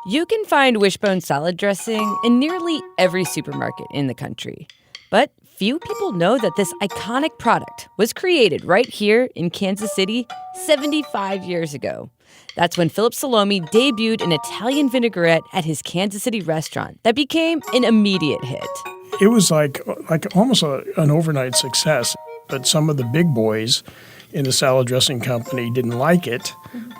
You can find Wishbone salad dressing in nearly every supermarket in the country. But few people know that this iconic product was created right here in Kansas City 75 years ago. That's when Philip Salome debuted an Italian vinaigrette at his Kansas City restaurant that became an immediate hit. It was like almost an overnight success, but some of the big boys in the salad dressing company didn't like it,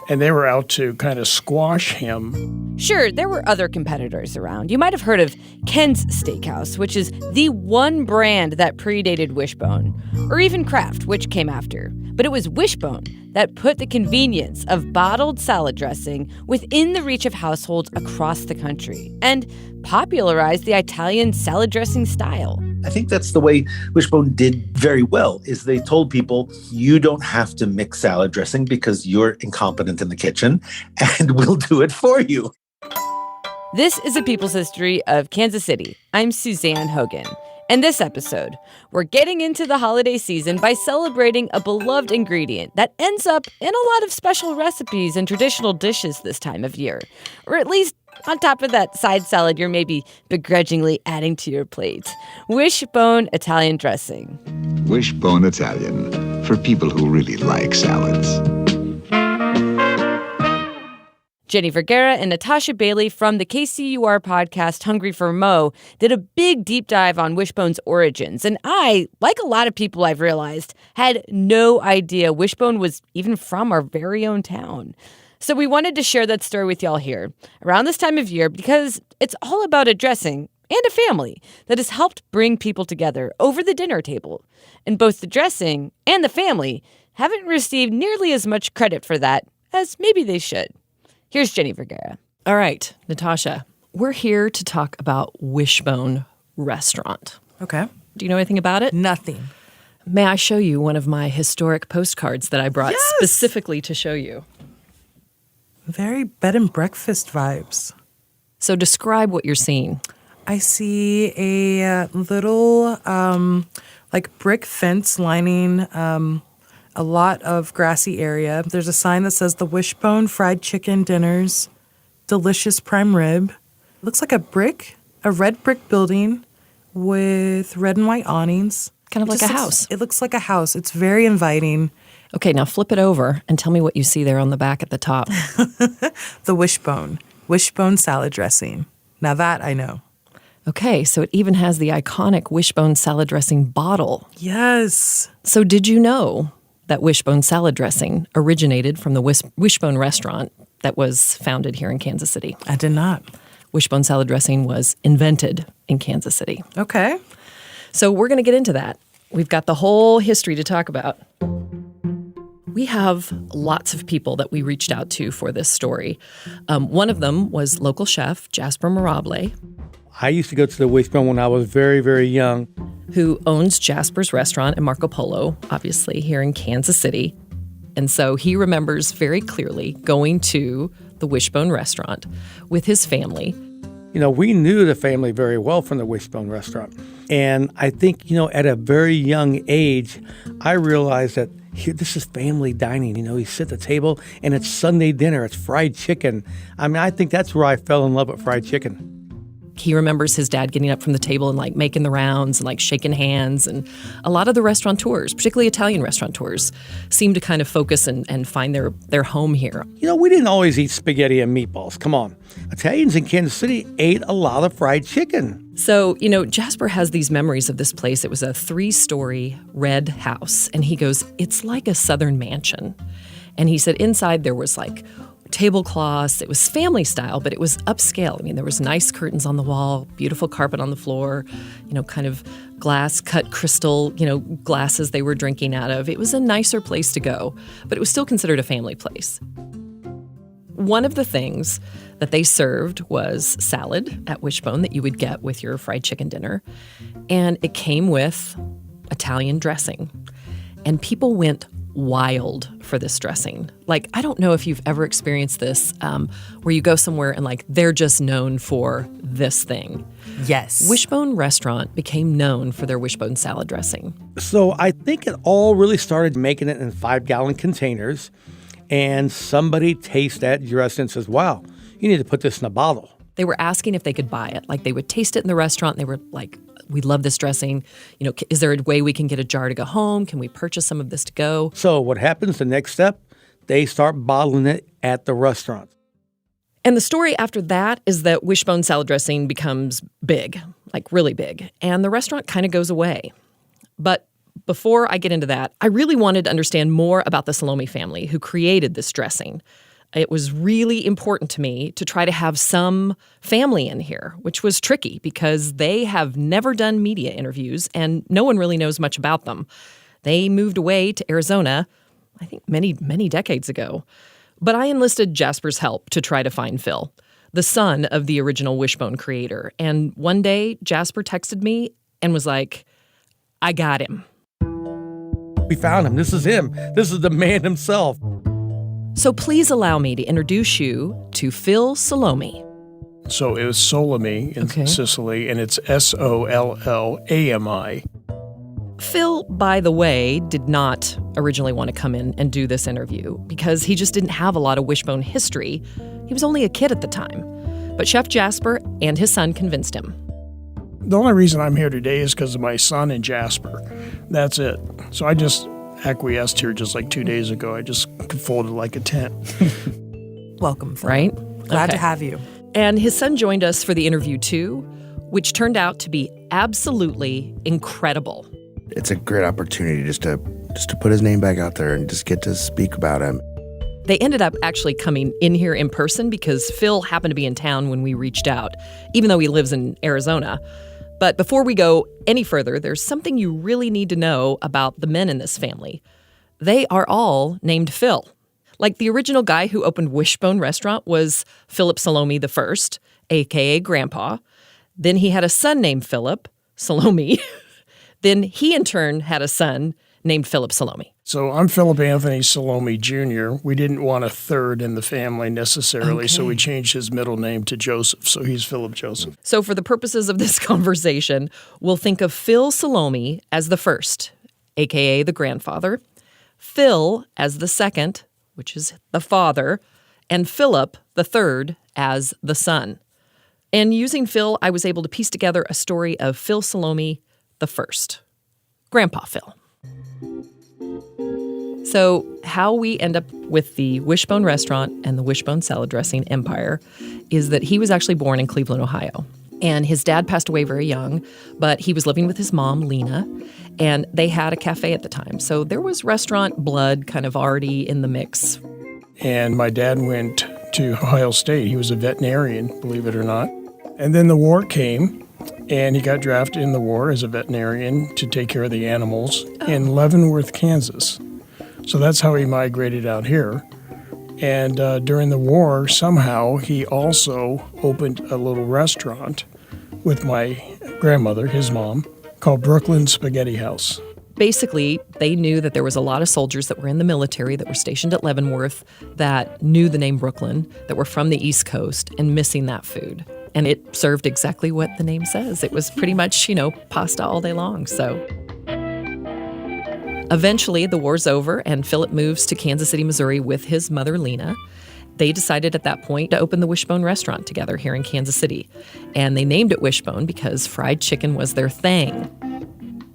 and they were out to kind of squash him. Sure, there were other competitors around. You might have heard of Ken's Steakhouse, which is the one brand that predated Wishbone, or even Kraft, which came after. But it was Wishbone that put the convenience of bottled salad dressing within the reach of households across the country and popularized the Italian salad dressing style. I think that's the way Wishbone did very well, is they told people, you don't have to mix salad dressing because you're incompetent in the kitchen, and we'll do it for you. This is A People's History of Kansas City. I'm Suzanne Hogan. In this episode, we're getting into the holiday season by celebrating a beloved ingredient that ends up in a lot of special recipes and traditional dishes this time of year. Or at least on top of that side salad you're maybe begrudgingly adding to your plate. Wishbone Italian dressing. Wishbone Italian, for people who really like salads. Jenny Vergara and Natasha Bailey from the KCUR podcast Hungry for Mo did a big deep dive on Wishbone's origins. And I, like a lot of people I've realized, had no idea Wishbone was even from our very own town. So we wanted to share that story with y'all here around this time of year because it's all about a dressing and a family that has helped bring people together over the dinner table. And both the dressing and the family haven't received nearly as much credit for that as maybe they should. Here's Jenny Vergara. All right, Natasha, we're here to talk about Wishbone Restaurant. Okay. Do you know anything about it? Nothing. May I show you one of my historic postcards that I brought specifically to show you? Very bed and breakfast vibes. So describe what you're seeing. I see a little brick fence lining a lot of grassy area. There's a sign that says the Wishbone Fried Chicken Dinners, delicious prime rib. Looks like a red brick building with red and white awnings. Kind of like a house. It looks like a house. It's very inviting. Okay, now flip it over and tell me what you see there on the back at the top. The Wishbone salad dressing. Now that I know. Okay, so it even has the iconic Wishbone salad dressing bottle. Yes. So did you know that Wishbone salad dressing originated from the Wishbone restaurant that was founded here in Kansas City? I did not. Wishbone salad dressing was invented in Kansas City. Okay. So we're going to get into that. We've got the whole history to talk about. We have lots of people that we reached out to for this story. One of them was local chef Jasper Mirable, I used to go to the Wishbone when I was very, very young. Who owns Jasper's Restaurant and Marco Polo, obviously, here in Kansas City. And so he remembers very clearly going to the Wishbone Restaurant with his family. You know, we knew the family very well from the Wishbone Restaurant. And I think, at a very young age, I realized that this is family dining. You sit at the table and it's Sunday dinner. It's fried chicken. I think that's where I fell in love with fried chicken. He remembers his dad getting up from the table and making the rounds and shaking hands. And a lot of the restaurateurs, particularly Italian restaurateurs, seem to kind of focus and find their home here. We didn't always eat spaghetti and meatballs. Come on. Italians in Kansas City ate a lot of fried chicken. So, Jasper has these memories of this place. It was a 3-story red house. And he goes, it's like a Southern mansion. And he said inside there was tablecloths. It was family style, but it was upscale. There was nice curtains on the wall, beautiful carpet on the floor, kind of glass cut crystal, glasses they were drinking out of. It was a nicer place to go, but it was still considered a family place. One of the things that they served was salad at Wishbone that you would get with your fried chicken dinner. And it came with Italian dressing. And people went wild for this dressing. I don't know if you've ever experienced this, where you go somewhere and they're just known for this thing. Yes. Wishbone Restaurant became known for their Wishbone salad dressing. So I think it all really started making it in 5-gallon containers, and somebody tastes that dressing and says, wow, you need to put this in a bottle. They were asking if they could buy it. Like, they would taste it in the restaurant. They were like, we love this dressing. You know, is there a way we can get a jar to go home? Can we purchase some of this to go? So what happens, the next step, they start bottling it at the restaurant. And the story after that is that Wishbone salad dressing becomes big, like really big, and the restaurant kind of goes away. But before I get into that, I really wanted to understand more about the Salome family who created this dressing. It was really important to me to try to have some family in here, which was tricky because they have never done media interviews and no one really knows much about them. They moved away to Arizona, I think many, many decades ago. But I enlisted Jasper's help to try to find Phil, the son of the original Wishbone creator. And one day, Jasper texted me and was like, I got him. We found him. This is him. This is the man himself. So please allow me to introduce you to Phil Salome. So it was Solami in Sicily, and it's Sollami. Phil, by the way, did not originally want to come in and do this interview because he just didn't have a lot of Wishbone history. He was only a kid at the time. But Chef Jasper and his son convinced him. The only reason I'm here today is because of my son and Jasper. That's it. So I just acquiesced here just like 2 days ago. I just folded like a tent. Welcome, Phil. Right? Glad to have you. And his son joined us for the interview too, which turned out to be absolutely incredible. It's a great opportunity just to put his name back out there and just get to speak about him. They ended up actually coming in here in person because Phil happened to be in town when we reached out, even though he lives in Arizona. But before we go any further, there's something you really need to know about the men in this family. They are all named Phil. Like the original guy who opened Wishbone Restaurant was Philip Salome I, a.k.a. Grandpa. Then he had a son named Philip Salome. Then he, in turn, had a son named Philip Salome. So I'm Philip Anthony Salome Jr. We didn't want a third in the family necessarily, so we changed his middle name to Joseph. So he's Philip Joseph. So for the purposes of this conversation, we'll think of Phil Salome as the first, a.k.a. the grandfather, Phil as the second, which is the father, and Philip, the third, as the son. And using Phil, I was able to piece together a story of Phil Salome the first, Grandpa Phil. So how we end up with the Wishbone Restaurant and the Wishbone Salad Dressing empire is that he was actually born in Cleveland, Ohio. And his dad passed away very young, but he was living with his mom, Lena, and they had a cafe at the time. So there was restaurant blood kind of already in the mix. And my dad went to Ohio State. He was a veterinarian, believe it or not. And then the war came, and he got drafted in the war as a veterinarian to take care of the animals in Leavenworth, Kansas. So that's how he migrated out here. And during the war, somehow he also opened a little restaurant with my grandmother, his mom, called Brooklyn Spaghetti House. Basically, they knew that there was a lot of soldiers that were in the military that were stationed at Leavenworth that knew the name Brooklyn, that were from the East Coast and missing that food. And it served exactly what the name says. It was pretty much, pasta all day long. So eventually the war's over and Philip moves to Kansas City, Missouri with his mother, Lena. They decided at that point to open the Wishbone Restaurant together here in Kansas City. And they named it Wishbone because fried chicken was their thing.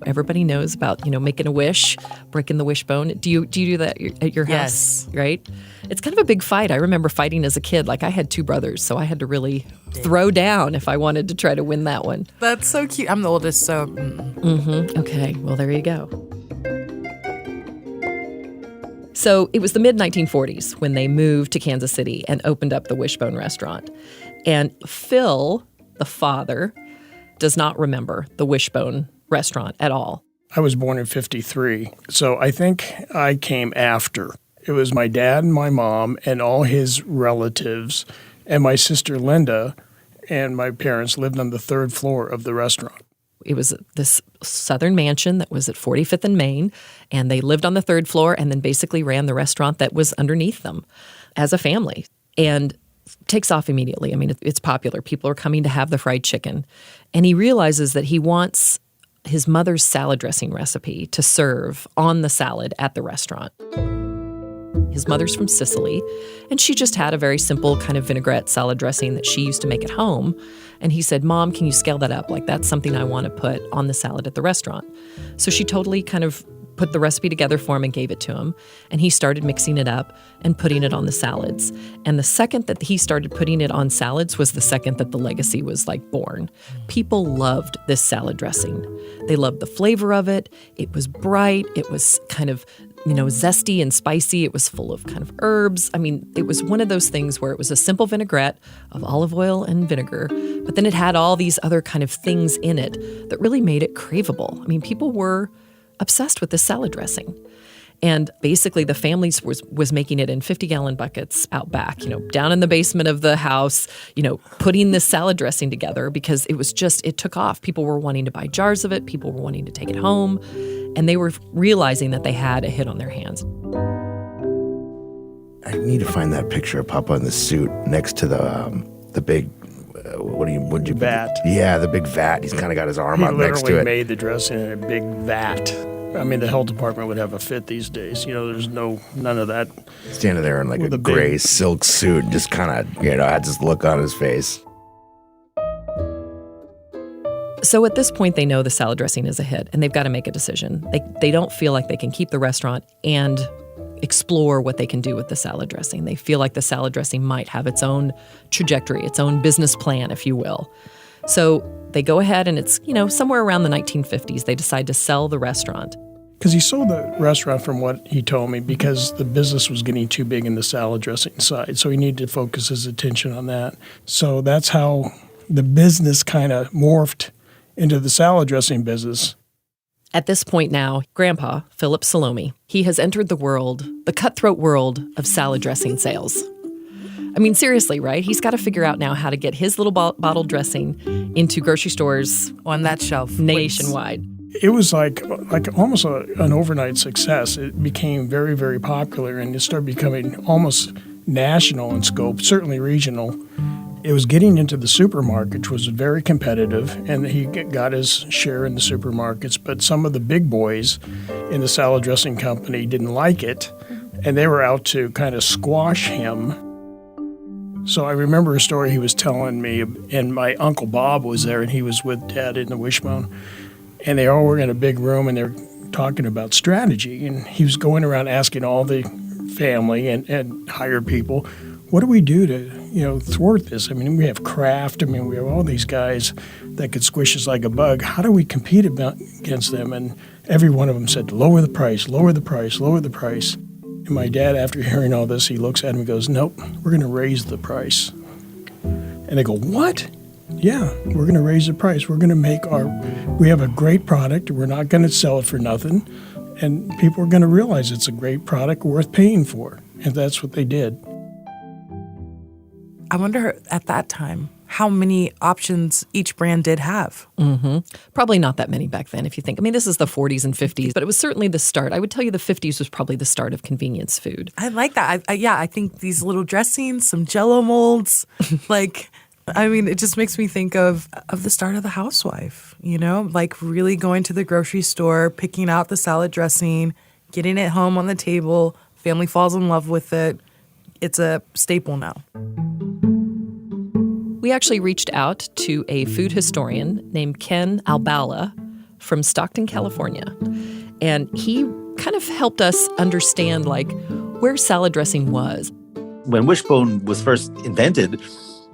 Everybody knows about, making a wish, breaking the wishbone. Do you do that at your house? Yes. Right? It's kind of a big fight. I remember fighting as a kid. Like, I had two brothers, so I had to really throw down if I wanted to try to win that one. That's so cute. I'm the oldest, so... Okay, well, there you go. So it was the mid-1940s when they moved to Kansas City and opened up the Wishbone Restaurant. And Phil, the father, does not remember the Wishbone Restaurant at all. I was born in 1953, so I think I came after. It was my dad and my mom and all his relatives and my sister Linda and my parents lived on the third floor of the restaurant. It was this southern mansion that was at 45th and Main, and they lived on the third floor and then basically ran the restaurant that was underneath them as a family. And takes off immediately. I mean, it's popular. People are coming to have the fried chicken. And he realizes that he wants his mother's salad dressing recipe to serve on the salad at the restaurant. His mother's from Sicily, and she just had a very simple kind of vinaigrette salad dressing that she used to make at home. And he said, Mom, can you scale that up? Like, that's something I want to put on the salad at the restaurant. So she totally kind of put the recipe together for him and gave it to him. And he started mixing it up and putting it on the salads. And the second that he started putting it on salads was the second that the legacy was like born. People loved this salad dressing. They loved the flavor of it. It was bright. It was kind of, zesty and spicy. It was full of kind of herbs. I mean, it was one of those things where it was a simple vinaigrette of olive oil and vinegar, but then it had all these other kind of things in it that really made it craveable. I mean, people were obsessed with this salad dressing. And basically the family was making it in 50-gallon buckets out back, down in the basement of the house, putting this salad dressing together because it took off. People were wanting to buy jars of it. People were wanting to take it home. And they were realizing that they had a hit on their hands. I need to find that picture of Papa in the suit next to the big, vat. Yeah, the big vat. He's kind of got his arm out next to it. He literally made the dressing in a big vat. I mean, the health department would have a fit these days. There's none of that. Standing there in like a gray silk suit, just kind of, had this look on his face. So at this point, they know the salad dressing is a hit, and they've got to make a decision. They don't feel like they can keep the restaurant and explore what they can do with the salad dressing. They feel like the salad dressing might have its own trajectory, its own business plan, if you will. So they go ahead, and it's, somewhere around the 1950s, they decide to sell the restaurant. Because he sold the restaurant, from what he told me, because the business was getting too big in the salad dressing side. So he needed to focus his attention on that. So that's how the business kind of morphed into the salad dressing business. At this point now, Grandpa, Philip Salome, he has entered the cutthroat world of salad dressing sales. I mean, seriously, right? He's got to figure out now how to get his little bottle dressing into grocery stores on that shelf nationwide. It was like almost an overnight success. It became very, very popular, and it started becoming almost national in scope, certainly regional. It was getting into the supermarket, which was very competitive, and he got his share in the supermarkets. But some of the big boys in the salad dressing company didn't like it, and they were out to kind of squash him. So I remember a story he was telling me, and my Uncle Bob was there, and he was with Dad in the Wishbone, and they all were in a big room, and they were talking about strategy. And he was going around asking all the family and hired people, what do we do to, thwart this? I mean, we have Kraft. I mean, we have all these guys that could squish us like a bug. How do we compete against them? And every one of them said, lower the price, lower the price, lower the price. And my dad, after hearing all this, he looks at him and goes, nope, we're going to raise the price. And they go, what? Yeah, we're going to raise the price. We're going to we have a great product. We're not going to sell it for nothing. And people are going to realize it's a great product worth paying for. And that's what they did. I wonder at that time how many options each brand did have. Mm-hmm. Probably not that many back then, if you think. I mean, this is the 40s and 50s, but it was certainly the start. I would tell you the 50s was probably the start of convenience food. I like that. I think these little dressings, some Jell-O molds, it just makes me think of the start of the housewife, like really going to the grocery store, picking out the salad dressing, getting it home on the table, family falls in love with it. It's a staple now. We actually reached out to a food historian named Ken Albala from Stockton, California. And he kind of helped us understand, where salad dressing was. When Wishbone was first invented,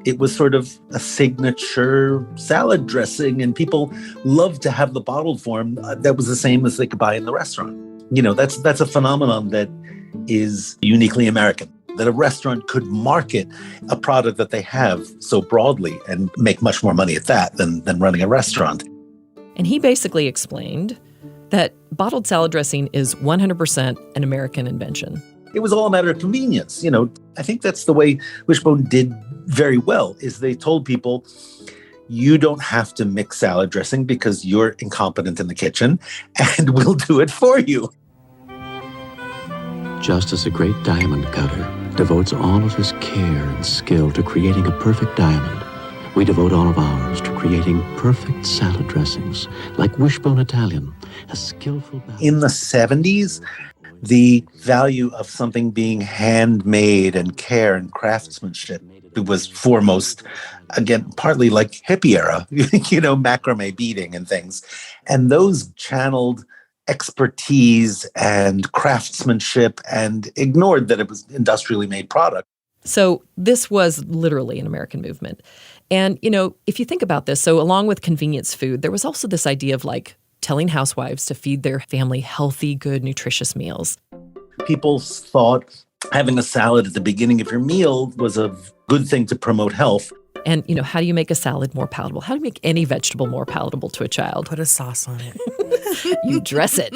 it was sort of a signature salad dressing, and people loved to have the bottled form that was the same as they could buy in the restaurant. That's a phenomenon that is uniquely American, that a restaurant could market a product that they have so broadly and make much more money at that than running a restaurant. And he basically explained that bottled salad dressing is 100% an American invention. It was all a matter of convenience. I think that's the way Wishbone did very well, is they told people, you don't have to mix salad dressing because you're incompetent in the kitchen, and we'll do it for you. Just as a great diamond cutter devotes all of his care and skill to creating a perfect diamond, we devote all of ours to creating perfect salad dressings, like Wishbone Italian, a skillful balance. In the 70s, the value of something being handmade and care and craftsmanship. It was foremost, again, partly like hippie era, macrame beading and things. And those channeled expertise and craftsmanship and ignored that it was industrially made product. So this was literally an American movement. And, if you think about this, so along with convenience food, there was also this idea of like telling housewives to feed their family healthy, good, nutritious meals. People thought having a salad at the beginning of your meal was a good thing to promote health. And, how do you make a salad more palatable? How do you make any vegetable more palatable to a child? Put a sauce on it. You dress it.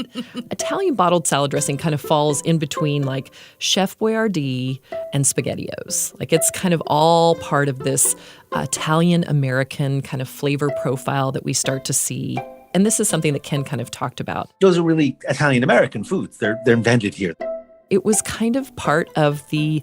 Italian bottled salad dressing kind of falls in between like Chef Boyardee and SpaghettiOs. Like it's kind of all part of this Italian-American kind of flavor profile that we start to see. And this is something that Ken kind of talked about. Those are really Italian-American foods. They're invented here. It was kind of part of the,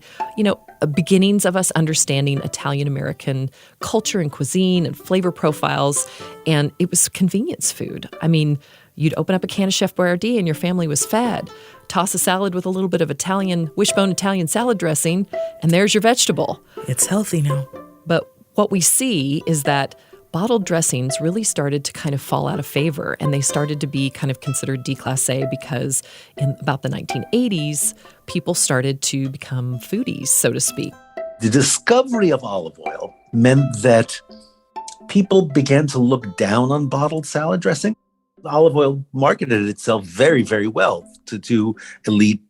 beginnings of us understanding Italian-American culture and cuisine and flavor profiles. And it was convenience food. I mean, you'd open up a can of Chef Boyardee and your family was fed. Toss a salad with a little bit of wishbone Italian salad dressing, and there's your vegetable. It's healthy now. But what we see is that bottled dressings really started to kind of fall out of favor, and they started to be kind of considered déclassé because in about the 1980s, people started to become foodies, so to speak. The discovery of olive oil meant that people began to look down on bottled salad dressing. Olive oil marketed itself very, very well to elite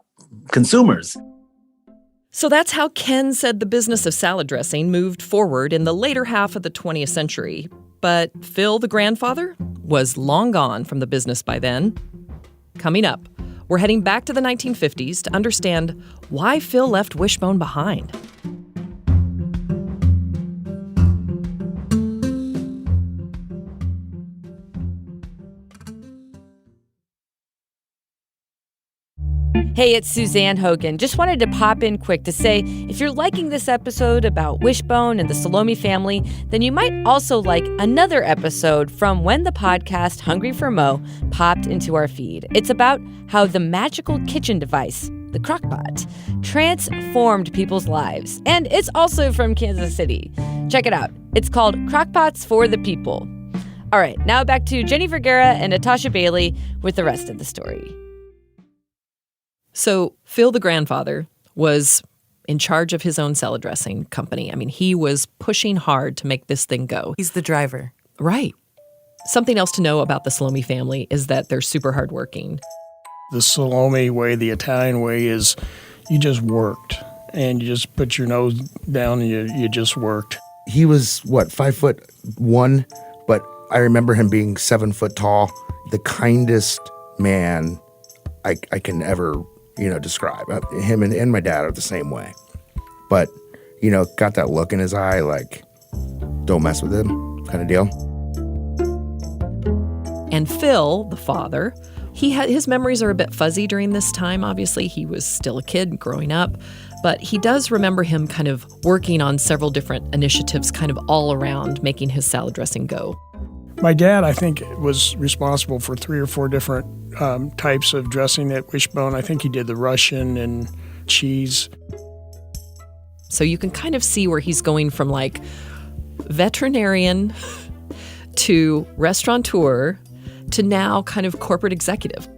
consumers. So that's how Ken said the business of salad dressing moved forward in the later half of the 20th century. But Phil, the grandfather, was long gone from the business by then. Coming up, we're heading back to the 1950s to understand why Phil left Wishbone behind. Hey, it's Suzanne Hogan. Just wanted to pop in quick to say, if you're liking this episode about Wishbone and the Salome family, then you might also like another episode from when the podcast Hungry for Mo popped into our feed. It's about how the magical kitchen device, the Crock-Pot, transformed people's lives. And it's also from Kansas City. Check it out. It's called Crock-Pots for the People. All right, now back to Jenny Vergara and Natasha Bailey with the rest of the story. So Phil, the grandfather, was in charge of his own salad dressing company. I mean, he was pushing hard to make this thing go. He's the driver. Right. Something else to know about the Salome family is that they're super hardworking. The Salome way, the Italian way, is you just worked and you just put your nose down and you just worked. He was, 5'1", but I remember him being 7 foot tall. The kindest man I can ever describe. Him and my dad are the same way. But, got that look in his eye like, don't mess with him kind of deal. And Phil, the father, his memories are a bit fuzzy during this time. Obviously, he was still a kid growing up. But he does remember him kind of working on several different initiatives kind of all around making his salad dressing go. My dad, I think, was responsible for 3 or 4 different types of dressing at Wishbone. I think he did the Russian and cheese. So you can kind of see where he's going from like veterinarian to restaurateur to now kind of corporate executive.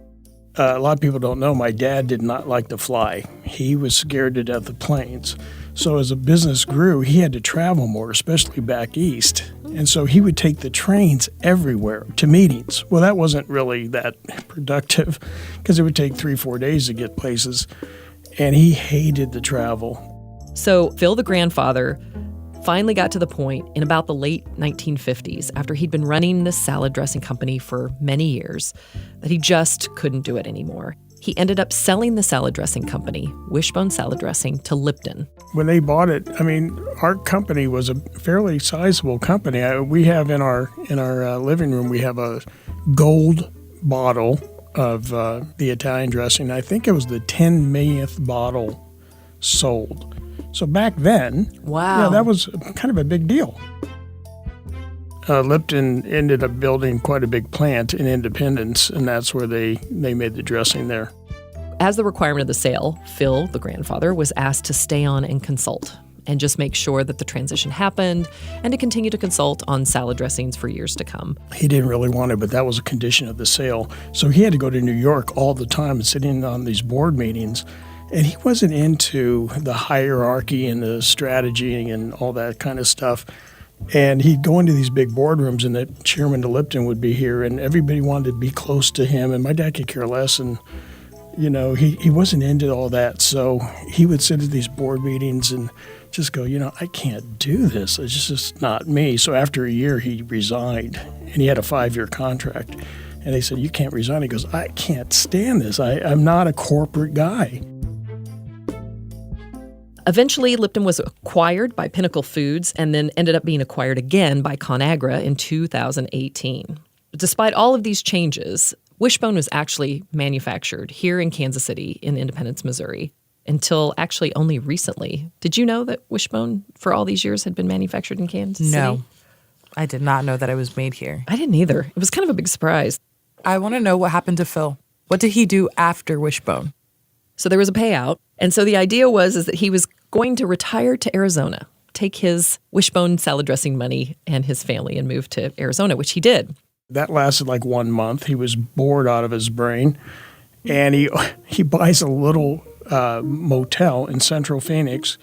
A lot of people don't know my dad did not like to fly. He was scared to death of planes. So as the business grew, he had to travel more, especially back east. And so he would take the trains everywhere to meetings. Well, that wasn't really that productive because it would take 3-4 days to get places. And he hated the travel. So Phil, the grandfather, finally got to the point in about the late 1950s, after he'd been running this salad dressing company for many years, that he just couldn't do it anymore. He ended up selling the salad dressing company, Wishbone Salad Dressing, to Lipton. When they bought it, our company was a fairly sizable company. We have in our living room, we have a gold bottle of the Italian dressing. I think it was the 10 millionth bottle sold. So back then, wow, that was kind of a big deal. Lipton ended up building quite a big plant in Independence, and that's where they made the dressing there. As the requirement of the sale, Phil, the grandfather, was asked to stay on and consult and just make sure that the transition happened and to continue to consult on salad dressings for years to come. He didn't really want it, but that was a condition of the sale. So he had to go to New York all the time and sit in on these board meetings. And he wasn't into the hierarchy and the strategy and all that kind of stuff. And he'd go into these big boardrooms, and the chairman of Lipton would be here, and everybody wanted to be close to him. And my dad could care less, and he wasn't into all that. So he would sit at these board meetings and just go, I can't do this. It's just not me. So after a year, he resigned, and he had a 5-year contract. And they said, you can't resign. He goes, I can't stand this. I'm not a corporate guy. Eventually, Lipton was acquired by Pinnacle Foods and then ended up being acquired again by ConAgra in 2018. Despite all of these changes, Wishbone was actually manufactured here in Kansas City in Independence, Missouri, until actually only recently. Did you know that Wishbone for all these years had been manufactured in Kansas City? No, I did not know that it was made here. I didn't either. It was kind of a big surprise. I want to know what happened to Phil. What did he do after Wishbone? So there was a payout. And so the idea was that he was going to retire to Arizona, take his Wishbone salad dressing money and his family and move to Arizona, which he did. That lasted like 1 month. He was bored out of his brain. And he buys a little motel in Central Phoenix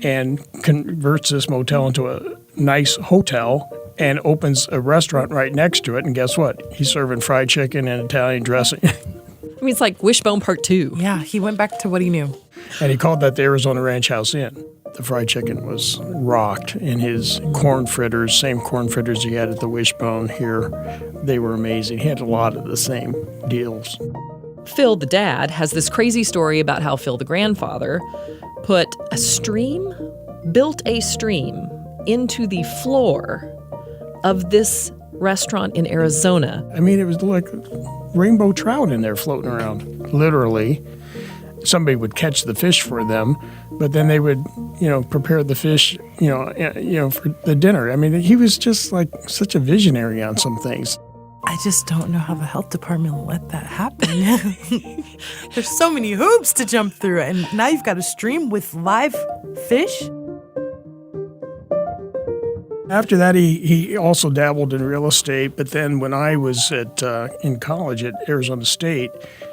and converts this motel into a nice hotel and opens a restaurant right next to it. And guess what? He's serving fried chicken and Italian dressing. I mean, it's like Wishbone Part 2. Yeah, he went back to what he knew. And he called that the Arizona Ranch House Inn. The fried chicken was rocked, and his corn fritters, same corn fritters he had at the Wishbone here, they were amazing. He had a lot of the same deals. Phil, the dad, has this crazy story about how Phil, the grandfather, built a stream into the floor of this restaurant in Arizona. I mean, it was like rainbow trout in there floating around, literally. Somebody would catch the fish for them, but then they would, prepare the fish, for the dinner. I mean, he was just like such a visionary on some things. I just don't know how the health department will let that happen. There's so many hoops to jump through, and now you've got a stream with live fish. After that, he also dabbled in real estate, but then when I was in college at Arizona State,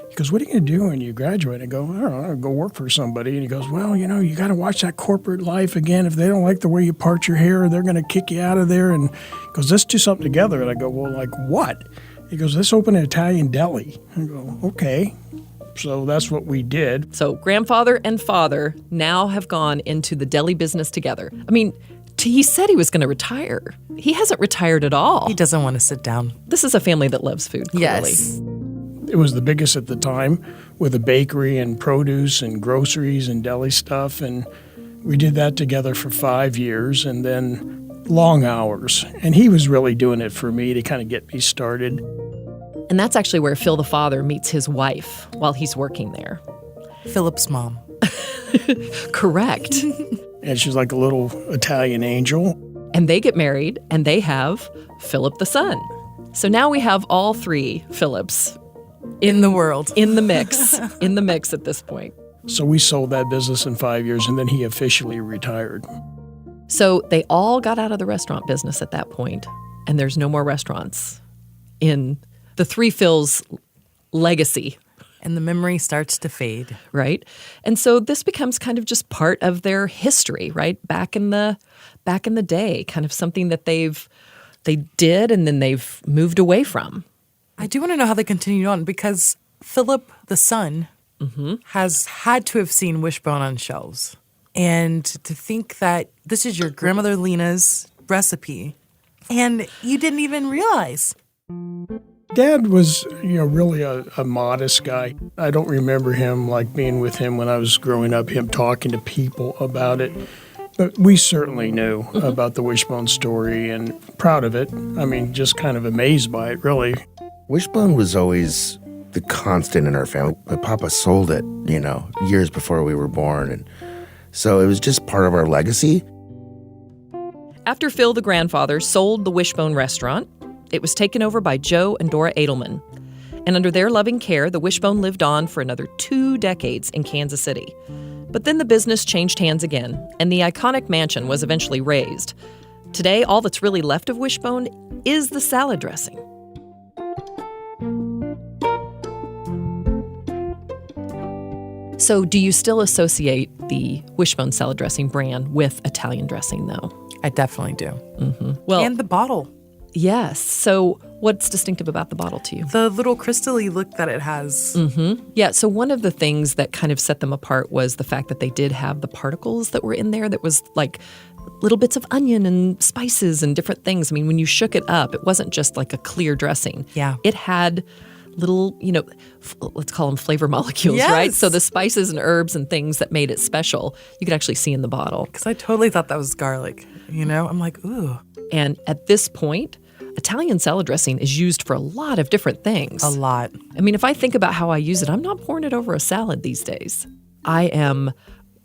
he goes, what are you going to do when you graduate? I go, I don't know, I'll go work for somebody. And he goes, well, you got to watch that corporate life again. If they don't like the way you part your hair, they're going to kick you out of there. And he goes, let's do something together. And I go, well, like what? He goes, let's open an Italian deli. I go, okay. So that's what we did. So grandfather and father now have gone into the deli business together. I mean, he said he was going to retire. He hasn't retired at all. He doesn't want to sit down. This is a family that loves food, clearly. Yes. It was the biggest at the time with a bakery and produce and groceries and deli stuff. And we did that together for 5 years and then long hours. And he was really doing it for me to kind of get me started. And that's actually where Phil the father meets his wife while he's working there. Philip's mom. Correct. And she's like a little Italian angel. And they get married and they have Philip the son. So now we have all three Philips in the world. In the mix at this point. So we sold that business in 5 years, and then he officially retired. So they all got out of the restaurant business at that point, and there's no more restaurants in the Three Phils legacy. And the memory starts to fade. Right? And so this becomes kind of just part of their history, right? Back in the day, kind of something that they did and then they've moved away from. I do want to know how they continued on, because Philip, the son, has had to have seen Wishbone on shelves. And to think that this is your grandmother Lena's recipe, and you didn't even realize. Dad was, really a modest guy. I don't remember him like being with him when I was growing up, him talking to people about it. But we certainly knew about the Wishbone story and proud of it. I mean, just kind of amazed by it, really. Wishbone was always the constant in our family. My papa sold it, years before we were born. And so it was just part of our legacy. After Phil, the grandfather, sold the Wishbone restaurant, it was taken over by Joe and Dora Edelman. And under their loving care, the Wishbone lived on for another 2 decades in Kansas City. But then the business changed hands again, and the iconic mansion was eventually razed. Today, all that's really left of Wishbone is the salad dressing. So do you still associate the Wishbone salad dressing brand with Italian dressing, though? I definitely do. Mm-hmm. Well, And the bottle. yes. So what's distinctive about the bottle to you? The little crystally look that it has. Mm-hmm. Yeah, so one of the things that kind of set them apart was the fact that they did have the particles that were in there that was like little bits of onion and spices and different things. I mean, when you shook it up, it wasn't just like a clear dressing. Yeah. It had little, let's call them flavor molecules, right? Yes. So the spices and herbs and things that made it special, you could actually see in the bottle. Because I totally thought that was garlic. I'm like, ooh. And at this point, Italian salad dressing is used for a lot of different things. A lot. I mean, if I think about how I use it, I'm not pouring it over a salad these days. I am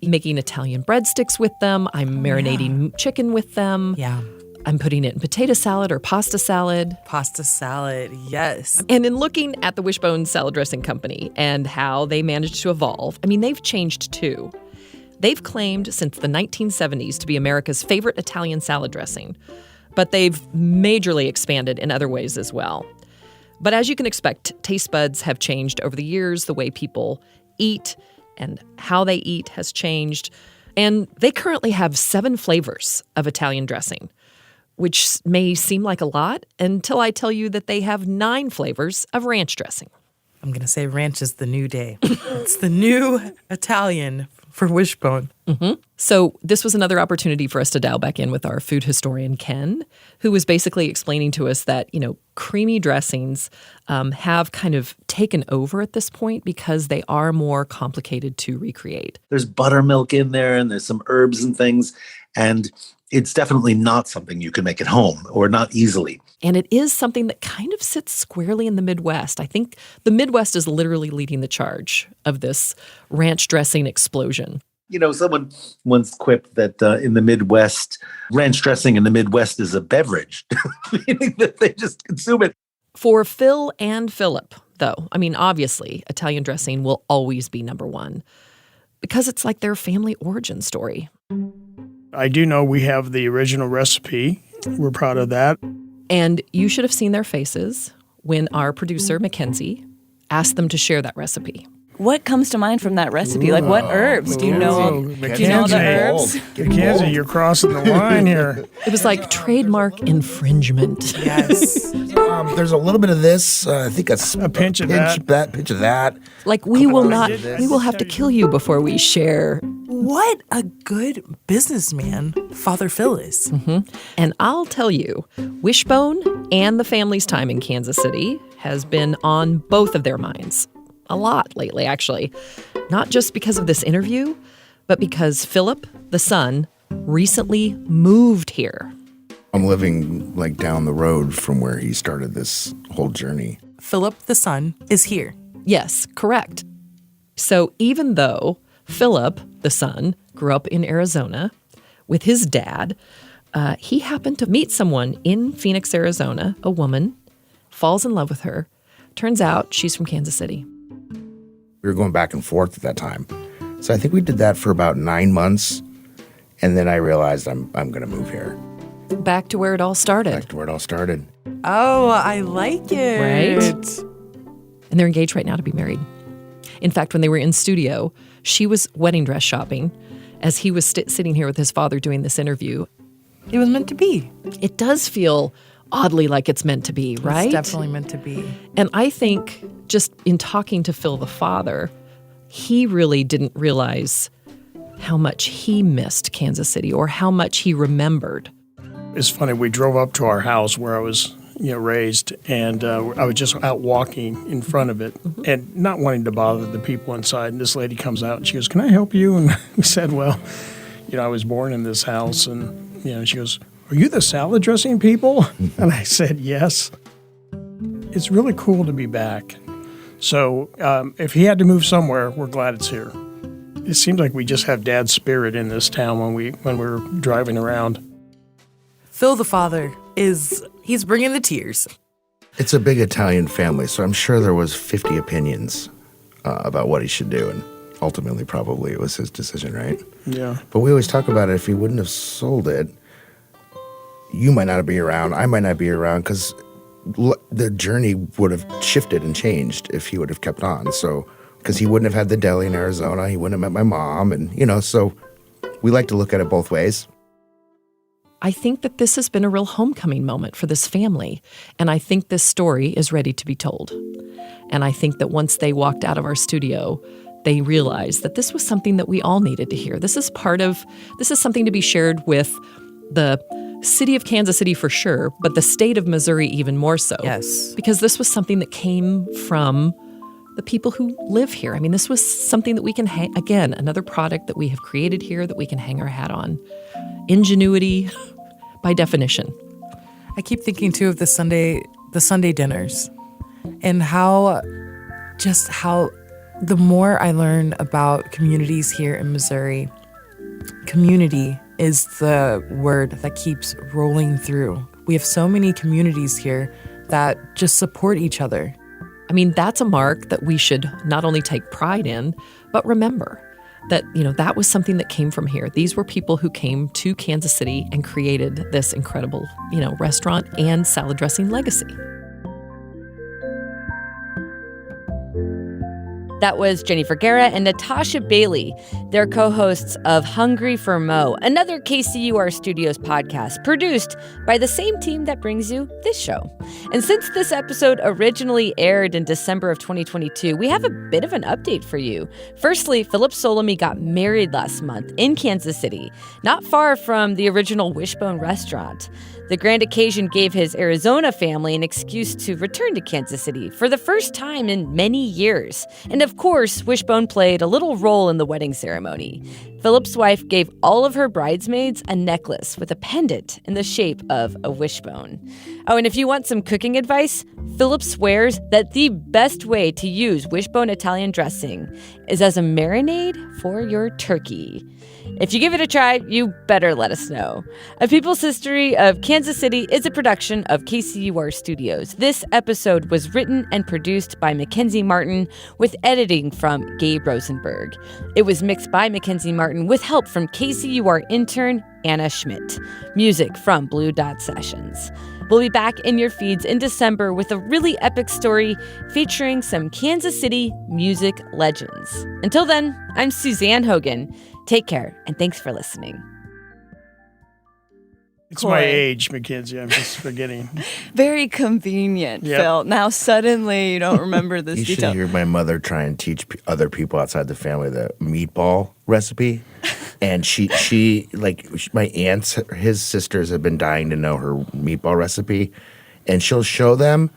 making Italian breadsticks with them. I'm marinating chicken with them. Yeah. I'm putting it in potato salad or pasta salad. Pasta salad, yes. And in looking at the Wishbone Salad Dressing Company and how they managed to evolve, I mean, they've changed too. They've claimed since the 1970s to be America's favorite Italian salad dressing, but they've majorly expanded in other ways as well. But as you can expect, taste buds have changed over the years. The way people eat and how they eat has changed. And they currently have 7 flavors of Italian dressing, which may seem like a lot until I tell you that they have 9 flavors of ranch dressing. I'm going to say ranch is the new day. It's the new Italian for Wishbone. Mm-hmm. So this was another opportunity for us to dial back in with our food historian, Ken, who was basically explaining to us that, creamy dressings have kind of taken over at this point because they are more complicated to recreate. There's buttermilk in there and there's some herbs and things. And it's definitely not something you can make at home or not easily. And it is something that kind of sits squarely in the Midwest. I think the Midwest is literally leading the charge of this ranch dressing explosion. Someone once quipped that in the Midwest, ranch dressing in the Midwest is a beverage, meaning that they just consume it. For Phil and Philip, though, I mean, obviously, Italian dressing will always be number one because it's like their family origin story. I do know we have the original recipe. We're proud of that. And you should have seen their faces when our producer, Mackenzie, asked them to share that recipe. What comes to mind from that recipe? Like, what herbs? Do you know all the herbs? Mackenzie, you're crossing the line here. It was like trademark infringement. Yes. There's a little bit of this. I think a pinch of that. pinch of that. Like, we will have to kill you before we share. What a good businessman Father Phil is. Mm-hmm. And I'll tell you, Wishbone and the family's time in Kansas City has been on both of their minds. A lot lately, actually. Not just because of this interview, but because Philip, the son, recently moved here. I'm living down the road from where he started this whole journey. Philip, the son, is here. Yes, correct. So even though Philip, the son, grew up in Arizona with his dad, he happened to meet someone in Phoenix, Arizona, a woman, falls in love with her. Turns out she's from Kansas City. We were going back and forth at that time. So I think we did that for about 9 months. And then I realized I'm going to move here. Back to where it all started. Back to where it all started. Oh, I like it. Right? And they're engaged right now to be married. In fact, when they were in studio, she was wedding dress shopping as he was sitting here with his father doing this interview. It was meant to be. It does feel oddly like it's meant to be, right? It's definitely meant to be. And I think just in talking to Phil the father, he really didn't realize how much he missed Kansas City or how much he remembered. It's funny, we drove up to our house where I was raised, and I was just out walking in front of it and not wanting to bother the people inside. And this lady comes out and she goes, "Can I help you?" And we said, "Well, I was born in this house." And, she goes, "Are you the salad dressing people?" And I said, "Yes." It's really cool to be back. So if he had to move somewhere, we're glad it's here. It seems like we just have Dad's spirit in this town when we're driving around. Phil the father he's bringing the tears. It's a big Italian family, so I'm sure there was 50 opinions about what he should do, and ultimately probably it was his decision, right? Yeah. But we always talk about it. If he wouldn't have sold it, you might not be around, I might not be around, because the journey would have shifted and changed if he would have kept on. So, because he wouldn't have had the deli in Arizona, he wouldn't have met my mom, and, so we like to look at it both ways. I think that this has been a real homecoming moment for this family, and I think this story is ready to be told. And I think that once they walked out of our studio, they realized that this was something that we all needed to hear. This is something to be shared with the city of Kansas City for sure, but the state of Missouri even more so. Yes. Because this was something that came from the people who live here. I mean, this was something that we can again, another product that we have created here that we can hang our hat on. Ingenuity by definition. I keep thinking too of the Sunday dinners, and how the more I learn about communities here in Missouri, community is the word that keeps rolling through. We have so many communities here that just support each other. I mean, that's a mark that we should not only take pride in, but remember that, that was something that came from here. These were people who came to Kansas City and created this incredible, restaurant and salad dressing legacy. That was Jenny Vergara and Natasha Bailey. They're co-hosts of Hungry for Mo, another KCUR Studios podcast produced by the same team that brings you this show. And since this episode originally aired in December of 2022, we have a bit of an update for you. Firstly, Philip Solomey got married last month in Kansas City, not far from the original Wishbone restaurant. The grand occasion gave his Arizona family an excuse to return to Kansas City for the first time in many years. And of course, Wishbone played a little role in the wedding ceremony. Philip's wife gave all of her bridesmaids a necklace with a pendant in the shape of a wishbone. Oh, and if you want some cooking advice, Philip swears that the best way to use Wishbone Italian dressing is as a marinade for your turkey. If you give it a try, you better let us know. A People's History of Kansas City is a production of KCUR Studios. This episode was written and produced by Mackenzie Martin with editing from Gabe Rosenberg. It was mixed by Mackenzie Martin with help from KCUR intern Anna Schmidt. Music from Blue Dot Sessions. We'll be back in your feeds in December with a really epic story featuring some Kansas City music legends. Until then, I'm Suzanne Hogan. Take care, and thanks for listening. It's my age, Mackenzie. I'm just forgetting. Very convenient, Yep. Phil. Now suddenly you don't remember this You should detail. hear my mother try and teach other people outside the family the meatball recipe. And she my aunts, his sisters have been dying to know her meatball recipe. And she'll show them,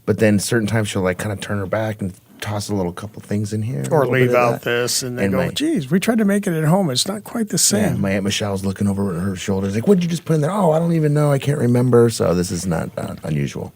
but then certain times she'll kind of turn her back and toss a couple things in here. Or leave out this, and they And go, geez, we tried to make it at home. It's not quite the Yeah, same. my Aunt Michelle's looking over her shoulders like, what did you just put in there? Oh, I don't even know. I can't remember. So this is not unusual.